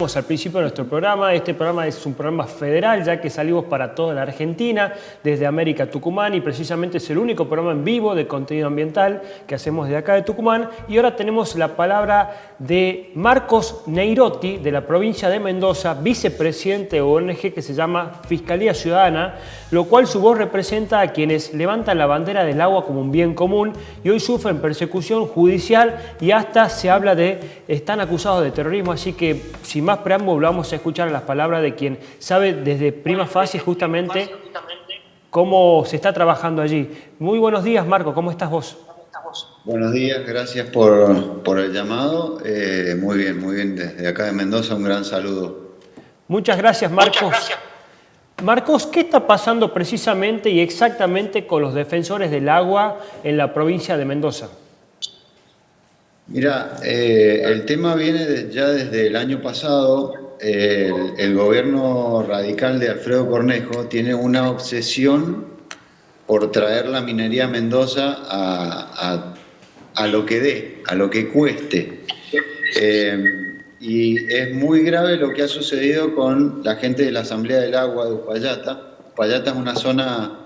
Al principio de nuestro programa, este programa es un programa federal, ya que salimos para toda la Argentina, desde América Tucumán, y precisamente es el único programa en vivo de contenido ambiental que hacemos de acá de Tucumán. Y ahora tenemos la palabra de Marcos Neirotti, de la provincia de Mendoza, vicepresidente de ONG que se llama Fiscalía Ciudadana, lo cual su voz representa a quienes levantan la bandera del agua como un bien común y hoy sufren persecución judicial y hasta se habla de están acusados de terrorismo. Así que, sin más preámbulo, vamos a escuchar las palabras de quien sabe desde prima facie justamente cómo se está trabajando allí. Muy buenos días, Marco, ¿cómo estás vos? Buenos días, gracias por el llamado. Muy bien, desde acá de Mendoza un gran saludo. Muchas gracias, Marcos. Marcos, ¿qué está pasando precisamente y exactamente con los defensores del agua en la provincia de Mendoza? Mira, el tema viene ya desde el año pasado. El gobierno radical de Alfredo Cornejo tiene una obsesión por traer la minería a Mendoza a lo que dé, a lo que cueste. Y es muy grave lo que ha sucedido con la gente de la Asamblea del Agua de Uspallata. Uspallata es una zona,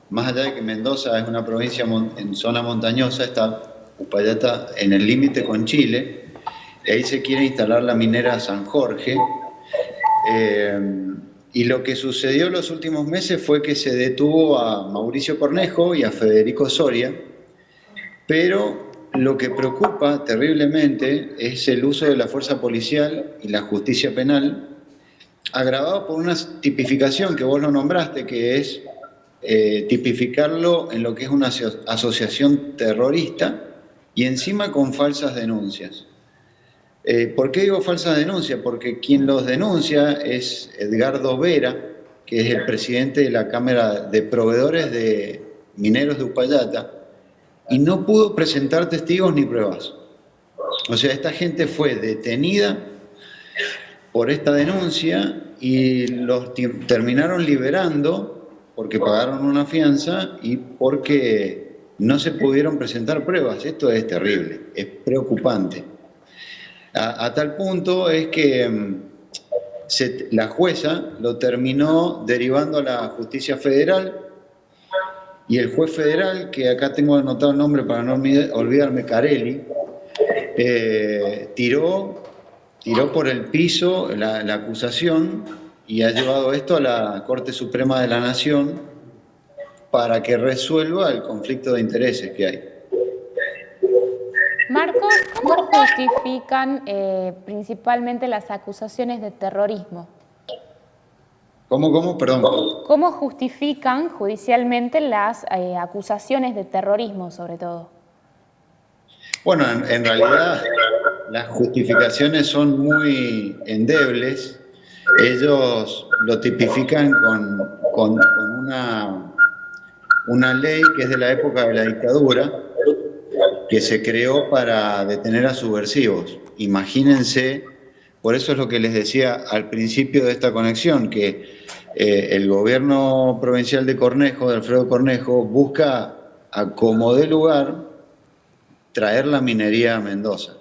más allá de que Mendoza es una provincia en zona montañosa, está Uspallata en el límite con Chile, y ahí se quiere instalar la minera San Jorge. Y lo que sucedió los últimos meses fue que se detuvo a Mauricio Cornejo y a Federico Soria, pero lo que preocupa terriblemente es el uso de la fuerza policial y la justicia penal, agravado por una tipificación que vos lo nombraste, que es tipificarlo en lo que es una asociación terrorista y encima con falsas denuncias. ¿Por qué digo falsas denuncias? Porque quien los denuncia es Edgardo Vera, que es el presidente de la Cámara de Proveedores de Mineros de Uspallata, y no pudo presentar testigos ni pruebas. O sea, esta gente fue detenida por esta denuncia y los terminaron liberando porque pagaron una fianza y porque no se pudieron presentar pruebas. Esto es terrible, es preocupante. A tal punto es que la jueza lo terminó derivando a la justicia federal. Y el juez federal, que acá tengo anotado el nombre para no olvidarme, Carelli, tiró por el piso la acusación y ha llevado esto a la Corte Suprema de la Nación para que resuelva el conflicto de intereses que hay. Marcos, ¿cómo justifican principalmente las acusaciones de terrorismo? ¿Cómo? Perdón. ¿Cómo justifican judicialmente las acusaciones de terrorismo, sobre todo? Bueno, en realidad las justificaciones son muy endebles. Ellos lo tipifican con una ley que es de la época de la dictadura, que se creó para detener a subversivos. Imagínense. Por eso es lo que les decía al principio de esta conexión, que el gobierno provincial de Cornejo, de Alfredo Cornejo, busca a como dé lugar traer la minería a Mendoza.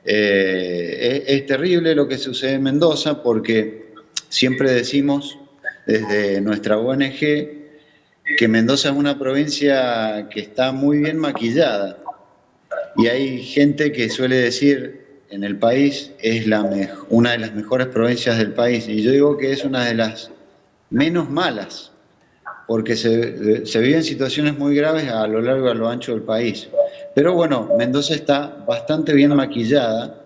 Es terrible lo que sucede en Mendoza porque siempre decimos desde nuestra ONG que Mendoza es una provincia que está muy bien maquillada y hay gente que suele decir en el país es una de las mejores provincias del país, y yo digo que es una de las menos malas, porque se viven situaciones muy graves a lo largo y a lo ancho del país. Pero bueno, Mendoza está bastante bien maquillada,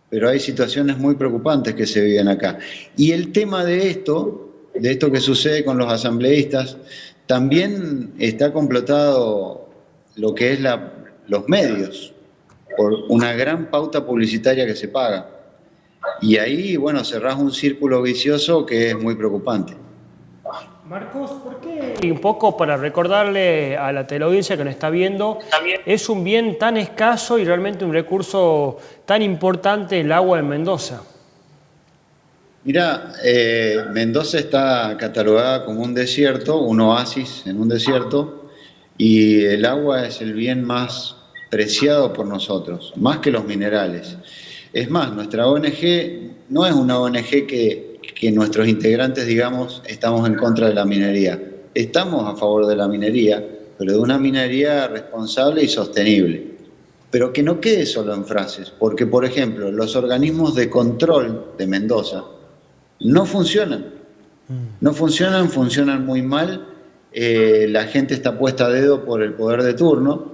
pero hay situaciones muy preocupantes que se viven acá. Y el tema de esto que sucede con los asambleístas, también está complotado lo que es los medios, por una gran pauta publicitaria que se paga. Y ahí, bueno, cerrás un círculo vicioso que es muy preocupante. Marcos, ¿por qué? Y un poco para recordarle a la teleaudiencia que nos está viendo, es un bien tan escaso y realmente un recurso tan importante el agua en Mendoza. Mira, Mendoza está catalogada como un desierto, un oasis en un desierto, y el agua es el bien más preciado por nosotros, más que los minerales. Es más, nuestra ONG no es una ONG que nuestros integrantes, digamos, estamos en contra de la minería. Estamos a favor de la minería, pero de una minería responsable y sostenible. Pero que no quede solo en frases, porque, por ejemplo, los organismos de control de Mendoza no funcionan. No funcionan, funcionan muy mal. La gente está puesta a dedo por el poder de turno.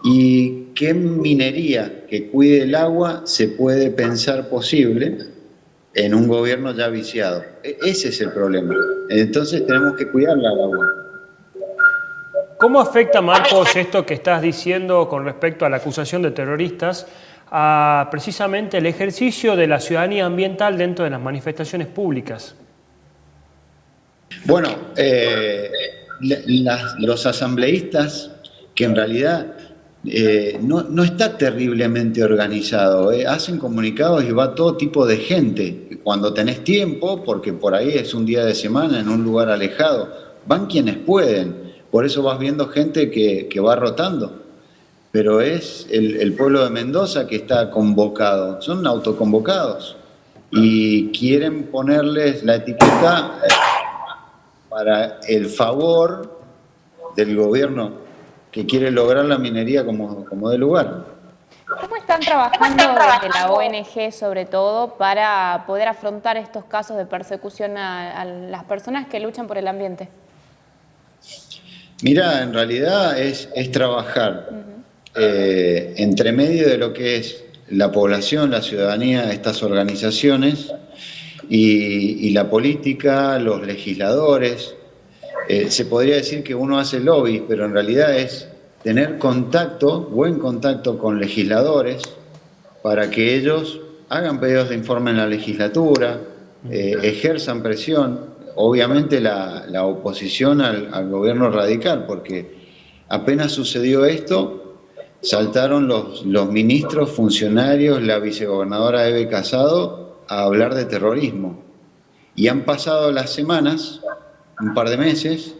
¿Y qué minería que cuide el agua se puede pensar posible en un gobierno ya viciado? Ese es el problema. Entonces tenemos que cuidar el agua. ¿Cómo afecta, Marcos, esto que estás diciendo con respecto a la acusación de terroristas a precisamente el ejercicio de la ciudadanía ambiental dentro de las manifestaciones públicas? Bueno, los asambleístas, que en realidad no está terriblemente organizado, hacen comunicados y va todo tipo de gente. Cuando tenés tiempo, porque por ahí es un día de semana en un lugar alejado, van quienes pueden. Por eso vas viendo gente que va rotando. Pero es el pueblo de Mendoza que está convocado, son autoconvocados y quieren ponerles la etiqueta para el favor del gobierno que quiere lograr la minería como de lugar. ¿Cómo están trabajando desde la ONG, sobre todo, para poder afrontar estos casos de persecución a las personas que luchan por el ambiente? Mira, en realidad es trabajar entre medio de lo que es la población, la ciudadanía, estas organizaciones y la política, los legisladores. Se podría decir que uno hace lobby, pero en realidad es tener contacto, buen contacto con legisladores para que ellos hagan pedidos de informe en la legislatura, ejerzan presión. Obviamente la oposición al gobierno radical, porque apenas sucedió esto, saltaron los ministros, funcionarios, la vicegobernadora Eve Casado a hablar de terrorismo. Y han pasado las semanas, un par de meses,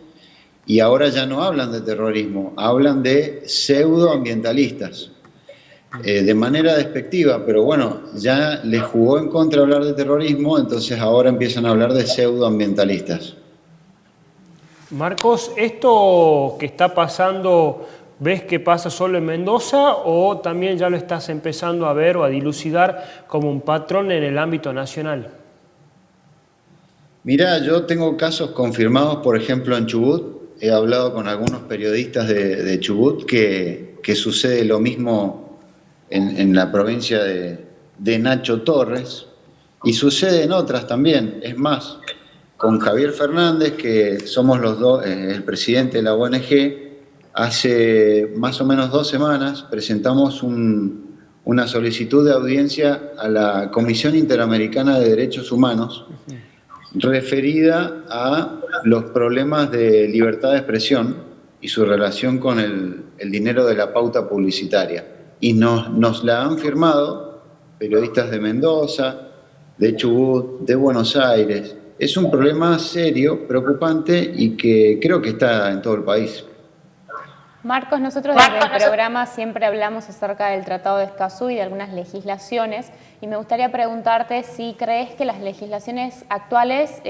y ahora ya no hablan de terrorismo, hablan de pseudoambientalistas. De manera despectiva, pero bueno, ya les jugó en contra hablar de terrorismo, entonces ahora empiezan a hablar de pseudoambientalistas. Marcos, ¿esto que está pasando, ves que pasa solo en Mendoza o también ya lo estás empezando a ver o a dilucidar como un patrón en el ámbito nacional? Mirá, yo tengo casos confirmados, por ejemplo, en Chubut. He hablado con algunos periodistas de Chubut que sucede lo mismo en la provincia de Nacho Torres, y sucede en otras también. Es más, con Javier Fernández, que somos los dos, el presidente de la ONG, hace más o menos 2 semanas presentamos una solicitud de audiencia a la Comisión Interamericana de Derechos Humanos referida a los problemas de libertad de expresión y su relación con el dinero de la pauta publicitaria. Y nos la han firmado periodistas de Mendoza, de Chubut, de Buenos Aires. Es un problema serio, preocupante y que creo que está en todo el país. Marcos, nosotros desde el programa siempre hablamos acerca del Tratado de Escazú y de algunas legislaciones, y me gustaría preguntarte si crees que las legislaciones actuales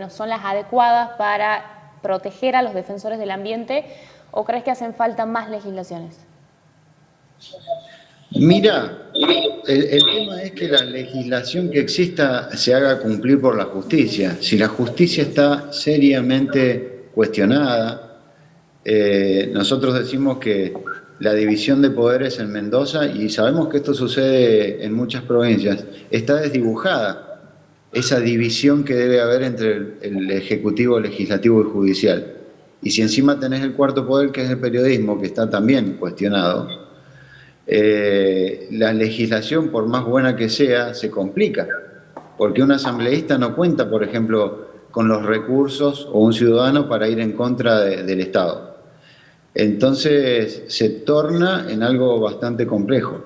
son las adecuadas para proteger a los defensores del ambiente, o crees que hacen falta más legislaciones. Mira, el tema es que la legislación que exista se haga cumplir por la justicia. Si la justicia está seriamente cuestionada, nosotros decimos que la división de poderes en Mendoza, y sabemos que esto sucede en muchas provincias, está desdibujada, esa división que debe haber entre el Ejecutivo, Legislativo y Judicial. Y si encima tenés el cuarto poder, que es el periodismo, que está también cuestionado, la legislación, por más buena que sea, se complica, porque un asambleísta no cuenta, por ejemplo, con los recursos o un ciudadano para ir en contra del Estado. Entonces se torna en algo bastante complejo.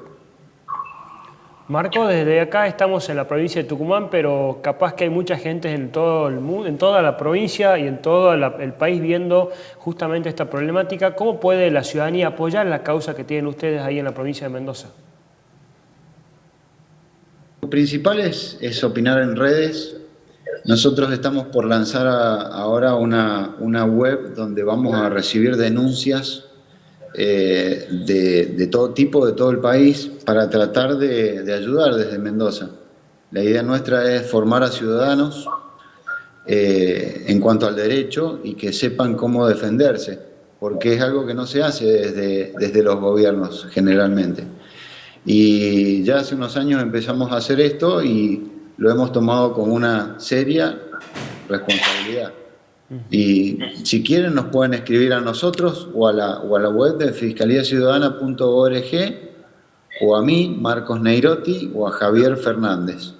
Marco, desde acá estamos en la provincia de Tucumán, pero capaz que hay mucha gente en todo el mundo, en toda la provincia y en todo el país viendo justamente esta problemática. ¿Cómo puede la ciudadanía apoyar la causa que tienen ustedes ahí en la provincia de Mendoza? Lo principal es opinar en redes. Nosotros estamos por lanzar ahora una web donde vamos a recibir denuncias de todo tipo, de todo el país, para tratar de ayudar desde Mendoza. La idea nuestra es formar a ciudadanos en cuanto al derecho y que sepan cómo defenderse, porque es algo que no se hace desde los gobiernos generalmente. Y ya hace unos años empezamos a hacer esto y lo hemos tomado como una seria responsabilidad. Y si quieren nos pueden escribir a nosotros o a la web de fiscaliaciudadana.org, o a mí, Marcos Neirotti, o a Javier Fernández.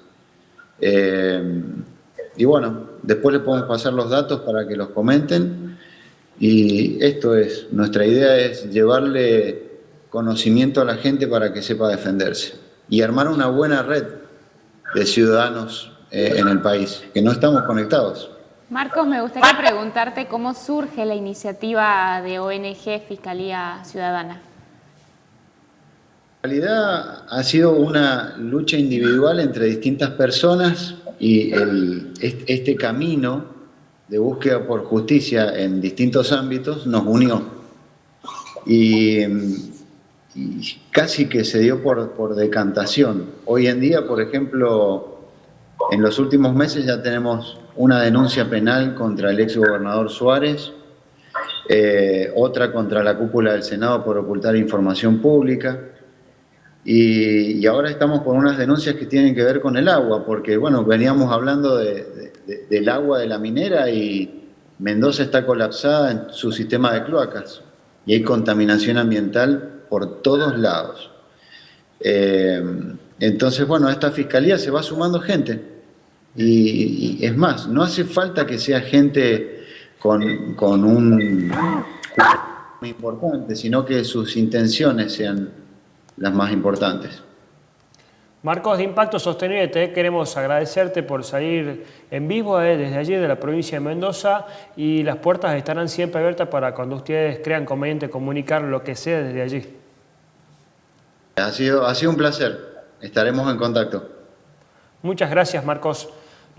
Y bueno, después les podemos pasar los datos para que los comenten. Y esto es, nuestra idea es llevarle conocimiento a la gente para que sepa defenderse y armar una buena red de ciudadanos en el país, que no estamos conectados. Marcos, me gustaría preguntarte cómo surge la iniciativa de ONG Fiscalía Ciudadana. En realidad ha sido una lucha individual entre distintas personas y este camino de búsqueda por justicia en distintos ámbitos nos unió. Y casi que se dio por decantación. Hoy en día, por ejemplo, en los últimos meses ya tenemos una denuncia penal contra el exgobernador Suárez, otra contra la cúpula del Senado por ocultar información pública, y ahora estamos con unas denuncias que tienen que ver con el agua, porque bueno, veníamos hablando del agua de la minera y Mendoza está colapsada en su sistema de cloacas y hay contaminación ambiental por todos lados. Entonces, bueno, a esta fiscalía se va sumando gente. Y es más, no hace falta que sea gente con un muy importante, sino que sus intenciones sean las más importantes. Marcos, de Impacto Sostenible, queremos agradecerte por salir en vivo desde allí, de la provincia de Mendoza, y las puertas estarán siempre abiertas para cuando ustedes crean conveniente comunicar lo que sea desde allí. Ha sido un placer. Estaremos en contacto. Muchas gracias, Marcos.